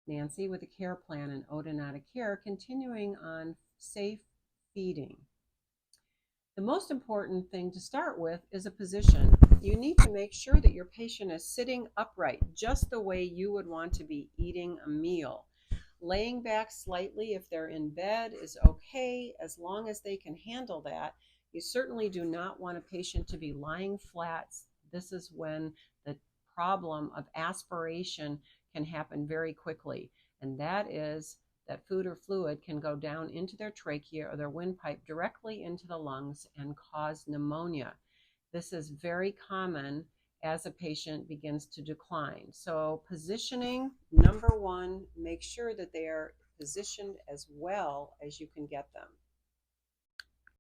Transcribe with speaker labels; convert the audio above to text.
Speaker 1: Nancy with a care plan and Odin out of care, continuing on safe feeding. The most important thing to start with is a position. You need to make sure that your patient is sitting upright, just the way you would want to be eating a meal. Laying back slightly if they're in bed is okay as long as they can handle that. You certainly do not want a patient to be lying flat. This is when the problem of aspiration can happen very quickly, and that is that food or fluid can go down into their trachea or their windpipe directly into the lungs and cause pneumonia. This is very common as a patient begins to decline. So positioning, number one, make sure that they are positioned as well as you can get them.